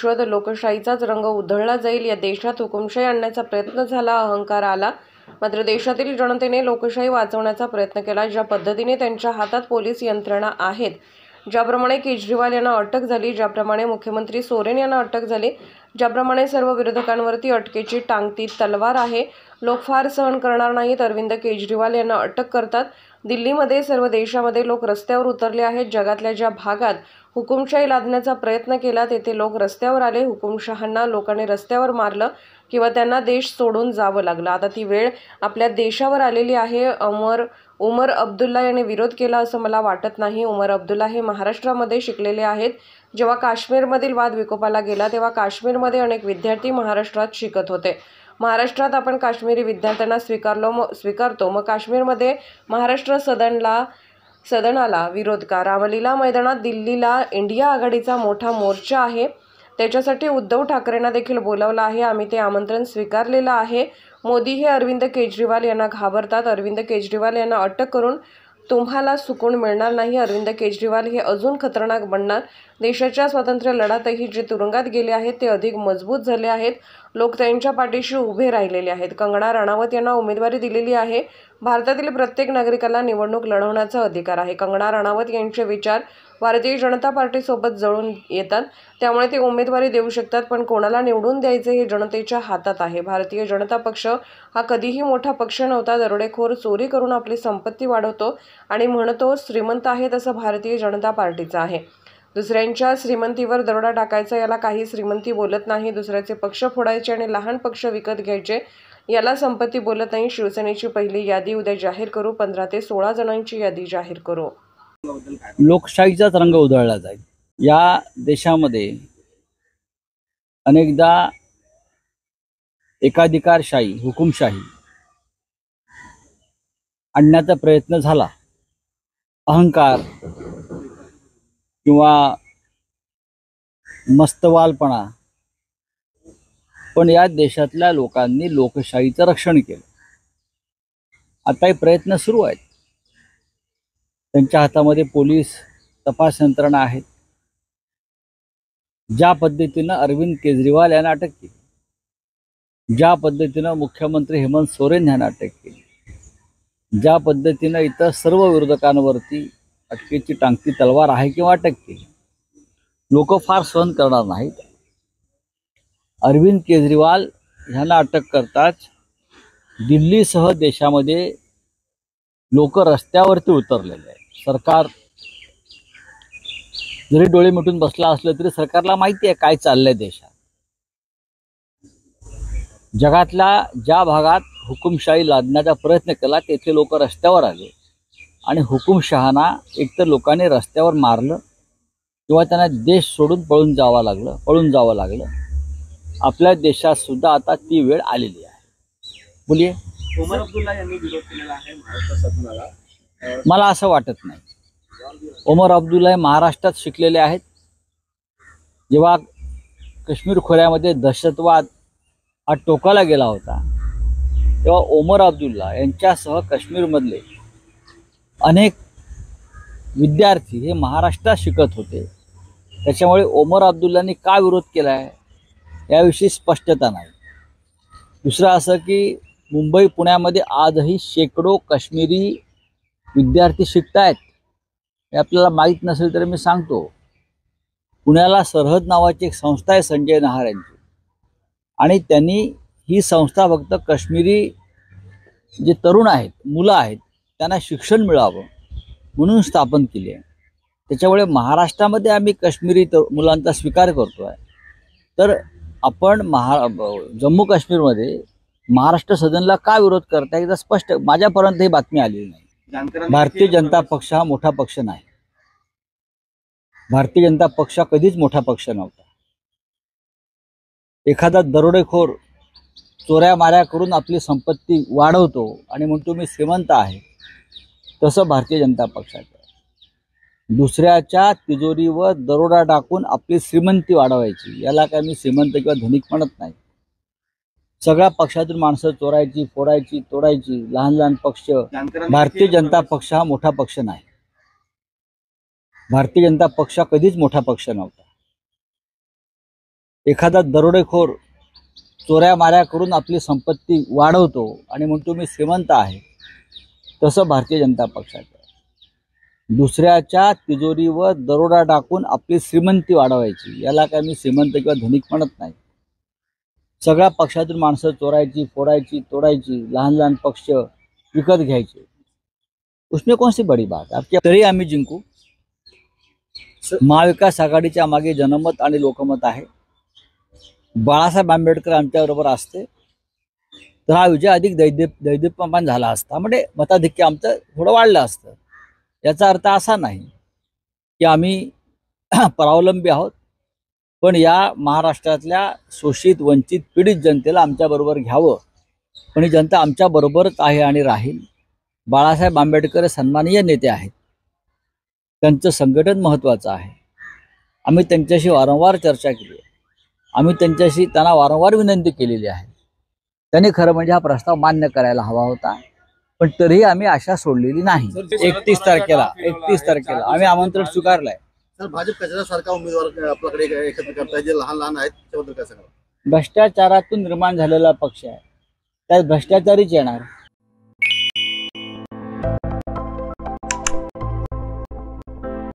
विश्वात लोकशाहीचाच रंग उधळला जाईल, या देशात हुकुमशाही आणण्याचा प्रयत्न झाला, अहंकार आला. मात्र देशातील जनतेने लोकशाही वाचवण्याचा प्रयत्न केला. ज्या पद्धतीने त्यांच्या हातात पोलीस यंत्रणा आहेत, ज्याप्रमाणे केजरीवाल यांना अटक झाली, ज्याप्रमाणे मुख्यमंत्री सोरेन यांना अटक झाली, ज्याप्रमाणे सर्व विरोधकांवरती अटकेची टांगती तलवार आहे, लोक फार सहन करणार नाहीत. अरविंद केजरीवाल यांना अटक करतात. दिल्लीमध्ये, सर्व देशामध्ये लोक रस्त्यावर उतरले आहेत. जगातल्या ज्या भागात हुकुमशाही लादण्याचा प्रयत्न केला तेथे लोक रस्त्यावर आले. हुकुमशहांना लोकांनी रस्त्यावर मारलं किंवा त्यांना देश सोडून जावं लागलं. आता ती वेळ आपल्या देशावर आलेली आहे. उमर अब्दुल्ला यांनी विरोध केला असं मला वाटत नाही. उमर अब्दुल्ला हे महाराष्ट्रामध्ये शिकलेले आहेत. जेव्हा काश्मीरमधील वाद विकोपाला गेला तेव्हा काश्मीरमध्ये अनेक विद्यार्थी महाराष्ट्रात शिकत होते. महाराष्ट्रात आपण काश्मीरी विद्यार्थ्यांना स्वीकारतो, मग काश्मीरमध्ये महाराष्ट्र सदनाला विरोध का? रामलीला मैदानात दिल्लीला इंडिया आघाडीचा मोठा मोर्चा आहे. त्याच्यासाठी उद्धव ठाकरेंना देखील बोलावलं आहे. आम्ही ते आमंत्रण स्वीकारलेलं आहे. मोदी हे अरविंद केजरीवाल यांना घाबरतात. अरविंद केजरीवाल यांना अटक करून तुम्हाला सुकून मिळणार नाही. अरविंद केजरीवाल हे अजून खतरनाक बनणार. देशाच्या स्वातंत्र्य लढ्यातही जे तुरुंगात गेले आहेत ते अधिक मजबूत झाले आहेत. लोक त्यांच्या पाठीशी उभे राहिलेले आहेत. कंगना राणावत यांना उमेदवारी दिलेली आहे. भारतातील प्रत्येक नागरिकाला निवडणूक लढवण्याचा अधिकार आहे. कंगना राणावत यांचे विचार भारतीय जनता पार्टीसोबत जळून येतात, त्यामुळे ते उमेदवारी देऊ शकतात. पण कोणाला निवडून द्यायचे हे जनतेच्या हातात आहे. भारतीय जनता पक्ष हा कधीही मोठा पक्ष नव्हता. दरोडेखोर चोरी करून आपली संपत्ती वाढवतो आणि म्हणतो श्रीमंत आहे, तसं भारतीय जनता पार्टीचं आहे. दुसऱ्यांच्या श्रीमंतीवर दरोडा टाकायचा याला काही श्रीमंती बोलत नाही. दुसऱ्याचे पक्ष फोडायचे आणि लहान पक्ष विकत घ्यायचे याला संपत्ती बोलत नाही. शिवसेनेची पहिली यादी उद्या जाहीर करू. 15 ते 16 जणांची यादी जाहीर करू. लोकशाहीचाच रंग उधळला जाईल. या देशामध्ये अनेकदा एकाधिकारशाही, हुकुमशाही आणण्याचा प्रयत्न झाला. अहंकार किंवा मस्तवालपणा, पण या देशातल्या लोकांनी लोकशाहीचं रक्षण केलं. आता हे प्रयत्न सुरू आहेत. त्यांच्या हातामध्ये पोलीस तपास यंत्रणा आहेत. ज्या पद्धतीनं अरविंद केजरीवाल यांना अटक केली, ज्या पद्धतीनं मुख्यमंत्री हेमंत सोरेन यांना अटक केली, ज्या पद्धतीनं इतर सर्व विरोधकांवरती अटकेची टांगती तलवार आहे किंवा अटक केली, लोक फार सहन करणार नाहीत. अरविंद केजरीवाल यांना अटक करताच दिल्लीसह देशामध्ये लोक रस्त्यावरती उतरलेले आहेत. सरकार जरी डोळे मिटून बसला असलं तरी सरकारला माहिती आहे काय चाललंय देशात. जगातल्या ज्या भागात हुकुमशाही लादण्याचा प्रयत्न केला तेथे लोक रस्त्यावर आले आणि हुकुमशहांना एकतर लोकांनी रस्त्यावर मारलं किंवा त्यांना देश सोडून पळून जावं लागलं. आपल्या देशात सुद्धा आता ती वेळ आलेली आहे. बोलिये. उमर अब्दुल्ला यांनी विरोध केलेला आहे महाराष्ट्र सदनाला. मला असं वाटत नाही. उमर अब्दुल्ला हे महाराष्ट्रात शिकलेले आहेत. जेव्हा काश्मीर खोऱ्यामध्ये दहशतवाद हा टोकाला गेला होता तेव्हा उमर अब्दुल्ला यांच्यासह काश्मीरमधले अनेक विद्यार्थी हे महाराष्ट्रात शिकत होते. त्याच्यामुळे उमर अब्दुल्लांनी का विरोध केला आहे याविषयी स्पष्टता नाही. दुसरं असं की मुंबई पुण्यामध्ये आजही शेकडो काश्मीरी विद्यार्थी शिकत आहेत. हे आपल्याला माहीत नसेल तरी मी सांगतो. पुण्याला सरहद नावाची एक संस्था आहे संजय नहार यांची, आणि त्यांनी ही संस्था फक्त काश्मीरी जे तरुण आहेत, मुलं आहेत, त्यांना शिक्षण मिळावं म्हणून स्थापन केली आहे. त्याच्यामुळे महाराष्ट्रामध्ये आम्ही काश्मीरी मुलांचा स्वीकार करतो आहे. तर आपण जम्मू काश्मीरमध्ये महाराष्ट्र सदनला का विरोध करताय याचा स्पष्ट माझ्यापर्यंत ही बातमी आलेली नाही. भारतीय जनता पक्ष हा मोठा पक्ष नाही. भारतीय जनता पक्ष कधीच मोठा पक्ष नव्हता. एखादा दरोडेखोर चोऱ्या माऱ्या करून आपली संपत्ती वाढवतो आणि म्हणतो मी श्रीमंत आहे, तसं भारतीय जनता पक्षाचं. दुसऱ्याच्या तिजोरीवर दरोडा टाकून आपली श्रीमंती वाढवायची याला काय मी श्रीमंत किंवा धनिक म्हणत नाही. सगळ्या पक्षातून माणसं चोरायची, फोडायची, तोडायची, लहान लहान पक्ष. भारतीय जनता पक्ष हा मोठा पक्ष नाही. भारतीय जनता पक्ष कधीच मोठा पक्ष नव्हता. एखादा दरोडेखोर चोऱ्या माऱ्या करून आपली संपत्ती वाढवतो आणि म्हणतो मी श्रीमंत आहे, तसं भारतीय जनता पक्षाचं आहे. दुसऱ्याच्या तिजोरीवर दरोडा टाकून आपली श्रीमंती वाढवायची, याला काय मी श्रीमंत किंवा धनिक म्हणत नाही. सगळ्या पक्षातून माणसं चोरायची, फोडायची, तोडायची, लहान लहान पक्ष विकत घ्यायचे. उसमें कौन सी बड़ी बात आहे? तरी आम्ही जिंकू. महाविकास आघाडीच्या मागे जनमत आणि लोकमत आहे. बाळासाहेब आंबेडकर आमच्याबरोबर असते तर हा विजय अधिक दैदिप्यमान झाला असता, म्हणजे मताधिक्य आमचं थोडं वाढलं असतं. याचा अर्थ असा नाही की आम्ही परावलंबी आहोत, पण या महाराष्ट्रातल्या शोषित, वंचित, पीडित जनतेला आमच्याबरोबर घ्यावं. पण ही जनता आमच्याबरोबरच आहे आणि राहील. बाळासाहेब आंबेडकर सन्माननीय नेते आहेत, त्यांचं संघटन महत्त्वाचं आहे. आम्ही त्यांच्याशी वारंवार चर्चा केली आहे, आम्ही त्यांना वारंवार विनंती केलेली आहे. त्यांनी खरं म्हणजे हा प्रस्ताव मान्य करायला हवा होता, पण तरीही आम्ही आशा सोडलेली नाही. 31 तारखेला आम्ही आमंत्रण स्वीकारलंय. सर, भाजप कचऱ्यासारखा उमेदवार आपल्याकडे एकत्र करताय जे लहान लहान आहेत, त्याबद्दल काय सांगा? भ्रष्टाचारातून निर्माण झालेला पक्ष आहे, त्यात भ्रष्टाचारीच येणार.